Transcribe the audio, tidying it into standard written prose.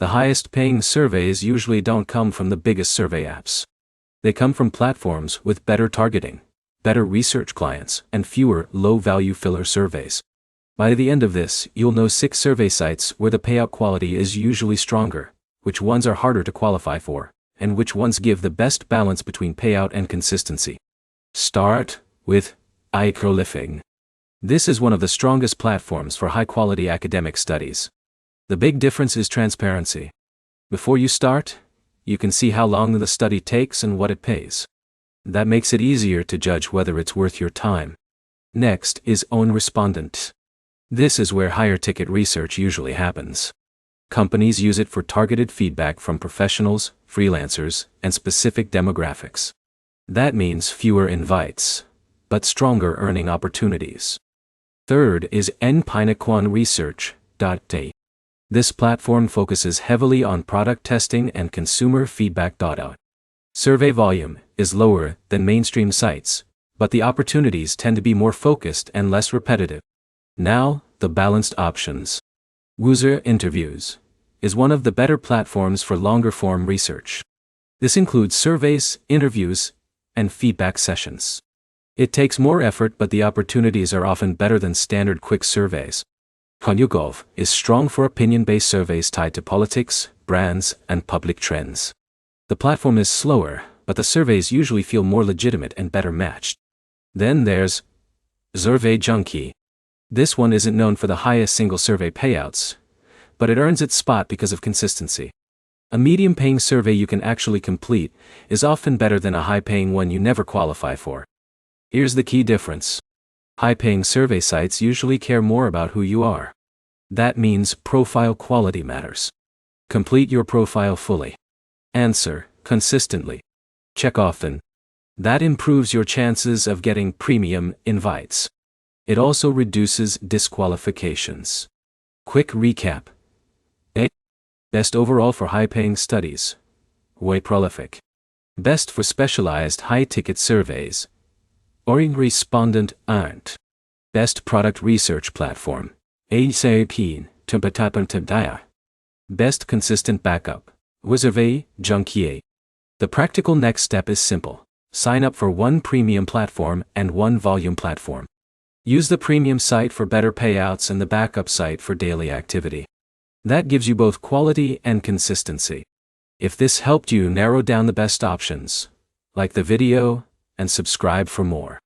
The highest paying surveys usually don't come from the biggest survey apps. They come from platforms with better targeting, better research clients, and fewer low-value filler surveys. By the end of this, you'll know 6 survey sites where the payout quality is usually stronger, which ones are harder to qualify for, and which ones give the best balance between payout and consistency. Start with iProlifing. This is one of the strongest platforms for high-quality academic studies. The big difference is transparency. Before you start, you can see how long the study takes and what it pays. That makes it easier to judge whether it's worth your time. Next is OwnRespondent. This is where higher-ticket research usually happens. Companies use it for targeted feedback from professionals, freelancers, and specific demographics. That means fewer invites, but stronger earning opportunities. Third is nPinequan.Research.Day. This platform focuses heavily on product testing and consumer feedback data. Survey volume is lower than mainstream sites, but the opportunities tend to be more focused and less repetitive. Now, the balanced options. Woozer Interviews is one of the better platforms for longer-form research. This includes surveys, interviews, and feedback sessions. It takes more effort, but the opportunities are often better than standard quick surveys. Konyugov is strong for opinion-based surveys tied to politics, brands, and public trends. The platform is slower, but the surveys usually feel more legitimate and better matched. Then there's Survey Junkie. This one isn't known for the highest single survey payouts, but it earns its spot because of consistency. A medium-paying survey you can actually complete is often better than a high-paying one you never qualify for. Here's the key difference. High-paying survey sites usually care more about who you are. That means profile quality matters. Complete your profile fully. Answer consistently. Check often. That improves your chances of getting premium invites. It also reduces disqualifications. Quick recap. A. Best overall for high-paying studies. iProlifing. Best for specialized high-ticket surveys. OwnRespondent. Best product research platform. ASAP. Best consistent backup. Survey Junkie. The practical next step is simple. Sign up for one premium platform and one volume platform. Use the premium site for better payouts and the backup site for daily activity. That gives you both quality and consistency. If this helped you narrow down the best options, like the video and subscribe for more.